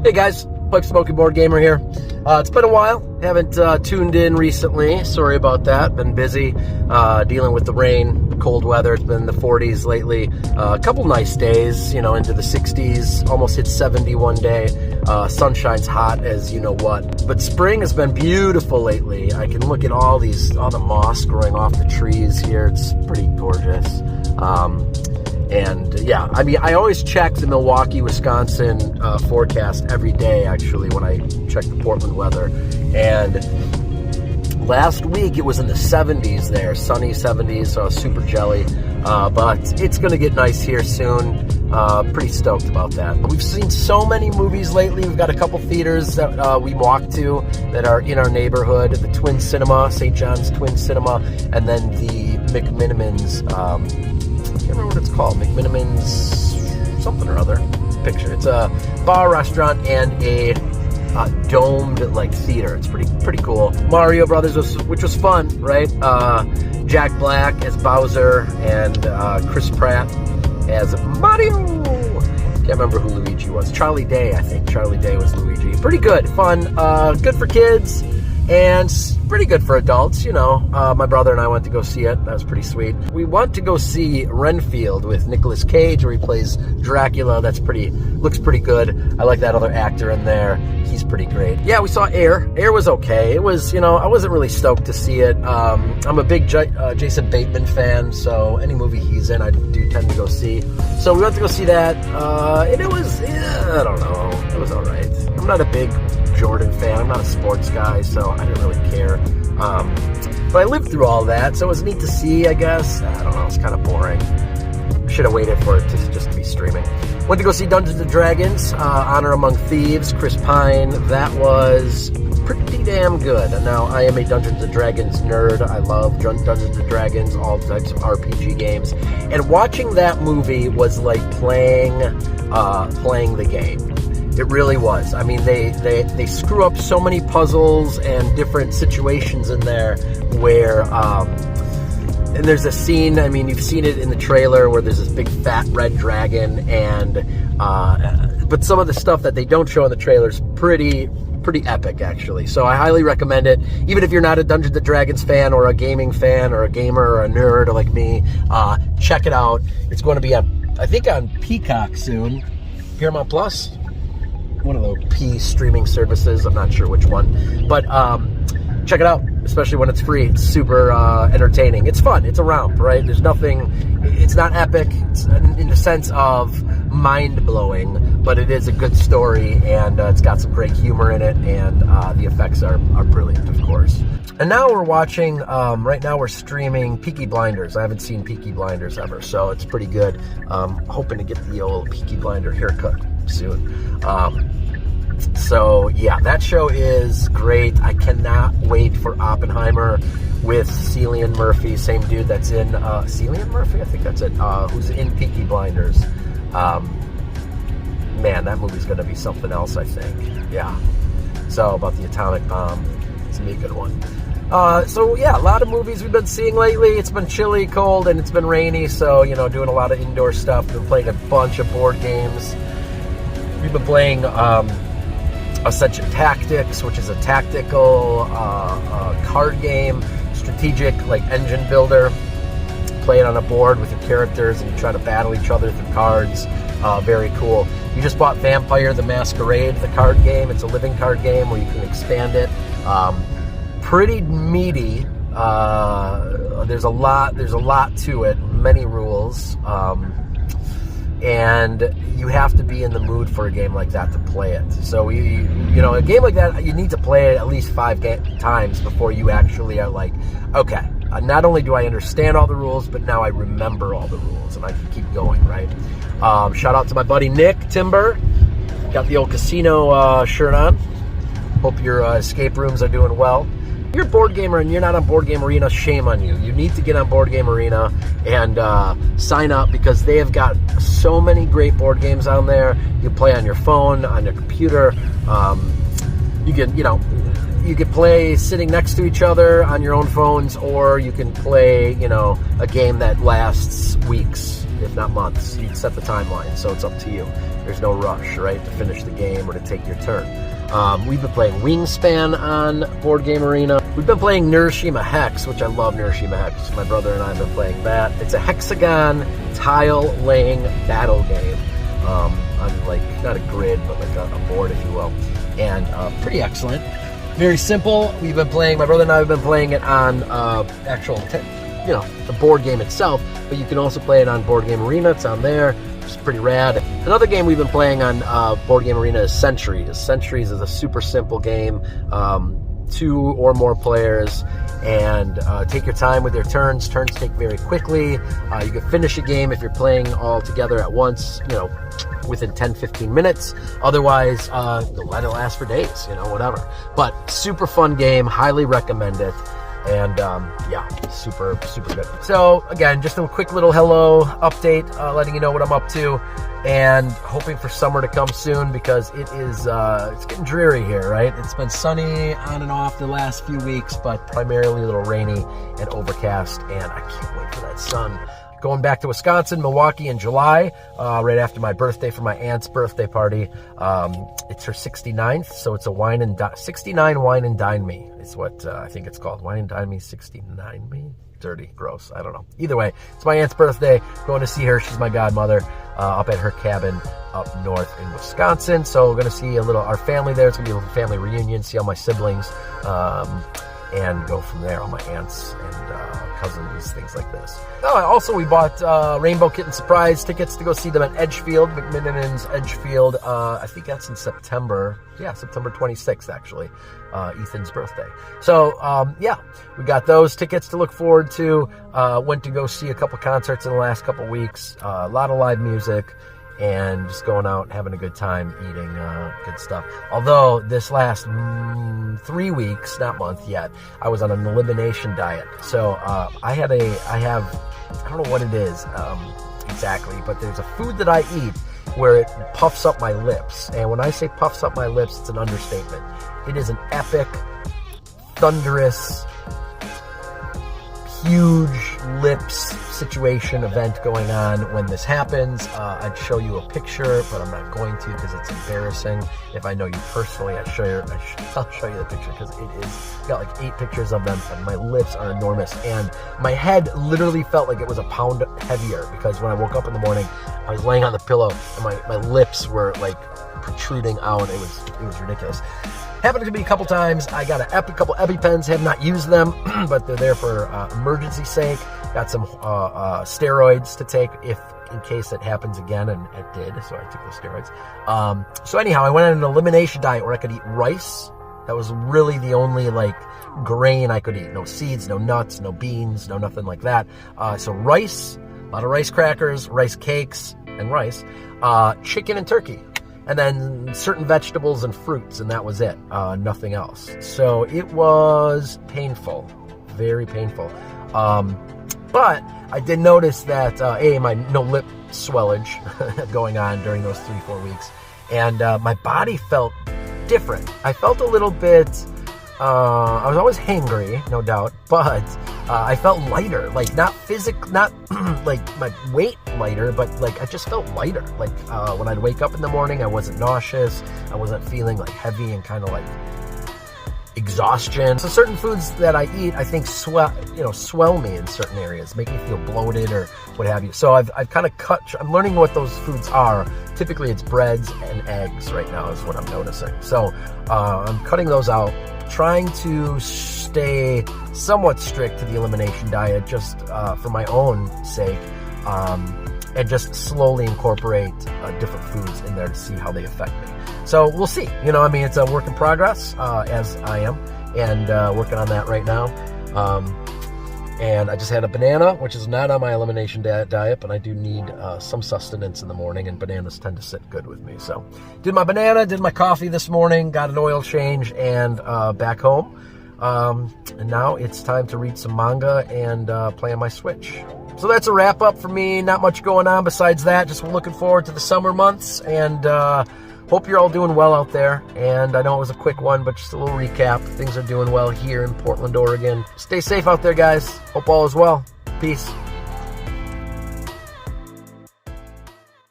Hey guys, Pike Smoky Board Gamer here. It's been a while. Haven't tuned in recently. Sorry about that. Been busy dealing with the rain, the cold weather. It's been in the 40s lately. A couple nice days, you know, into the 60s. Almost hit 70 one day. Sunshine's hot as you know what. But spring has been beautiful lately. I can look at all the moss growing off the trees here. It's pretty gorgeous. And yeah, I mean, I always check the Milwaukee, Wisconsin forecast every day, actually, when I check the Portland weather. And last week it was in the 70s there, sunny 70s, so I was super jelly. But it's going to get nice here soon. Pretty stoked about that. We've seen so many movies lately. We've got a couple theaters that we walk to that are in our neighborhood. The Twin Cinema, St. John's Twin Cinema, and then the McMenamins, I can't remember what it's called. McMenamins something or other. Picture. It's a bar, restaurant, and a domed like theater. It's pretty cool. Mario Brothers, which was fun, right? Jack Black as Bowser and Chris Pratt as Mario. Can't remember who Luigi was. Charlie Day, I think. Charlie Day was Luigi. Pretty good, fun, good for kids. And pretty good for adults, you know. My brother and I went to go see it. That was pretty sweet. We want to go see Renfield with Nicolas Cage, where he plays Dracula. Looks pretty good. I like that other actor in there. He's pretty great. Yeah, we saw Air. Air was okay. It was, you know, I wasn't really stoked to see it. I'm a big Jason Bateman fan, so any movie he's in, I do tend to go see. So we went to go see that, and it was, I don't know, it was all right. I'm not a big Jordan fan. I'm not a sports guy, so I didn't really care. But I lived through all that, so it was neat to see, I guess. I don't know, it's kind of boring. Should have waited for it to just be streaming. Went to go see Dungeons & Dragons, Honor Among Thieves, Chris Pine. That was pretty damn good. Now, I am a Dungeons & Dragons nerd. I love Dungeons & Dragons, all types of RPG games. And watching that movie was like playing the game. It really was. I mean, they screw up so many puzzles and different situations in there where, and there's a scene, I mean, you've seen it in the trailer where there's this big fat red dragon, and, but some of the stuff that they don't show in the trailer is pretty epic, actually. So I highly recommend it. Even if you're not a Dungeons & Dragons fan or a gaming fan or a gamer or a nerd like me, check it out. It's going to be I think on Peacock soon. Paramount Plus? One of the P streaming services. I'm not sure which one. But check it out, especially when it's free. It's super entertaining. It's fun. It's a romp, right? There's nothing... It's not epic. It's in the sense of mind-blowing, but it is a good story, and it's got some great humor in it, and the effects are brilliant, of course. And now we're watching... right now we're streaming Peaky Blinders. I haven't seen Peaky Blinders ever, so it's pretty good. Hoping to get the old Peaky Blinder haircut soon. So yeah, that show is great. I cannot wait for Oppenheimer with Cillian Murphy, same dude that's in Cillian Murphy, I think that's it, who's in Peaky Blinders. Man, that movie's gonna be something else, I think. Yeah. So about the atomic bomb, it's gonna be a good one. So yeah, a lot of movies we've been seeing lately. It's been chilly, cold, and it's been rainy, so you know, doing a lot of indoor stuff. Been playing a bunch of board games. We've been playing Ascension Tactics, which is a tactical card game, strategic like engine builder. Play it on a board with your characters and you try to battle each other through cards. Very cool. You just bought Vampire the Masquerade, the card game. It's a living card game where you can expand it. Pretty meaty. There's a lot to it. Many rules. And you have to be in the mood for a game like that to play it. So you know, a game like that, you need to play it at least 5 times before you actually are like, okay, not only do I understand all the rules, but now I remember all the rules and I can keep going, right? Shout out to my buddy Nick Timber. Got the old casino shirt on. Hope your escape rooms are doing well. If you're a board gamer and you're not on Board Game Arena, shame on you. You need to get on Board Game Arena and sign up, because they have got so many great board games on there. You can play on your phone, on your computer. You can play sitting next to each other on your own phones, or you can play, you know, a game that lasts weeks. if not months. You can set the timeline, so it's up to you. There's no rush, right, to finish the game or to take your turn. We've been playing Wingspan on Board Game Arena. We've been playing Neuroshima Hex, which I love Neuroshima Hex. My brother and I have been playing that. It's a hexagon tile-laying battle game on, like, not a grid, but like a board, if you will. And pretty excellent. Very simple. We've been playing, my brother and I have been playing it on the board game itself, but you can also play it on Board Game Arena. It's on there. It's pretty rad. Another game we've been playing on Board Game Arena is Centuries. Centuries is a super simple game, 2 or more players, and take your time with your turns. Turns take very quickly. You can finish a game if you're playing all together at once, within 10-15 minutes. Otherwise, let it last for days, whatever. But super fun game. Highly recommend it. And super good. So again, just a quick little hello update, letting you know what I'm up to, and hoping for summer to come soon, because it is it's getting dreary here, right? It's been sunny on and off the last few weeks, but primarily a little rainy and overcast, and I can't wait for that sun. Going back to Wisconsin, Milwaukee in July, right after my birthday, for my aunt's birthday party. It's her 69th, so it's a 69 Wine and Dine Me. It's what I think it's called. Wine and Dine Me 69 Me? Dirty, gross, I don't know. Either way, it's my aunt's birthday. Going to see her. She's my godmother, up at her cabin up north in Wisconsin. So we're going to see our family there. It's going to be a little family reunion, see all my siblings, and go from there, all my aunts and cousins, things like this. Also, we bought Rainbow Kitten Surprise tickets to go see them at Edgefield, McMinimans Edgefield. I think that's in September. Yeah, September 26th, actually, Ethan's birthday. So, we got those tickets to look forward to. Went to go see a couple concerts in the last couple weeks. A lot of live music. And just going out, having a good time, eating good stuff. Although this last 3 weeks, not month yet, I was on an elimination diet. So I don't know what it is exactly, but there's a food that I eat where it puffs up my lips. And when I say puffs up my lips, it's an understatement. It is an epic, thunderous, huge lips situation event going on when this happens. I'd show you a picture, but I'm not going to, because it's embarrassing. If I know you personally, I'll show you the picture, because it is got like 8 pictures of them, and my lips are enormous, and my head literally felt like it was a pound heavier, because when I woke up in the morning, I was laying on the pillow and my lips were like protruding out. It was ridiculous. Happened to be a couple times. I got a couple EpiPens, have not used them, but they're there for emergency sake. Got some steroids to take in case it happens again, and it did, so I took those steroids. So anyhow, I went on an elimination diet where I could eat rice. That was really the only grain I could eat. No seeds, no nuts, no beans, no nothing like that. So rice, a lot of rice crackers, rice cakes, and rice, chicken and turkey. And then certain vegetables and fruits, and that was it. Nothing else. So it was painful, very painful. But I did notice that, my no lip swellage going on during those 3-4 weeks. And my body felt different. I felt a little bit, I was always hangry, no doubt, but I felt lighter, not like my weight lighter, but I just felt lighter. When I'd wake up in the morning, I wasn't nauseous. I wasn't feeling heavy and kind of exhaustion. So certain foods that I eat, I think swell me in certain areas, make me feel bloated or what have you. So I've kind of I'm learning what those foods are. Typically it's breads and eggs right now is what I'm noticing. So I'm cutting those out, trying to stay somewhat strict to the elimination diet, just for my own sake, and just slowly incorporate different foods in there to see how they affect me. So we'll see. It's a work in progress, as I am, and working on that right now. And I just had a banana, which is not on my elimination diet, but I do need some sustenance in the morning, and bananas tend to sit good with me. So did my banana, did my coffee this morning, got an oil change, and back home. And now it's time to read some manga and play on my Switch. So that's a wrap up for me. Not much going on besides that. Just looking forward to the summer months, and hope you're all doing well out there. And I know it was a quick one, but just a little recap. Things are doing well here in Portland, Oregon. Stay safe out there, guys. Hope all is well. Peace.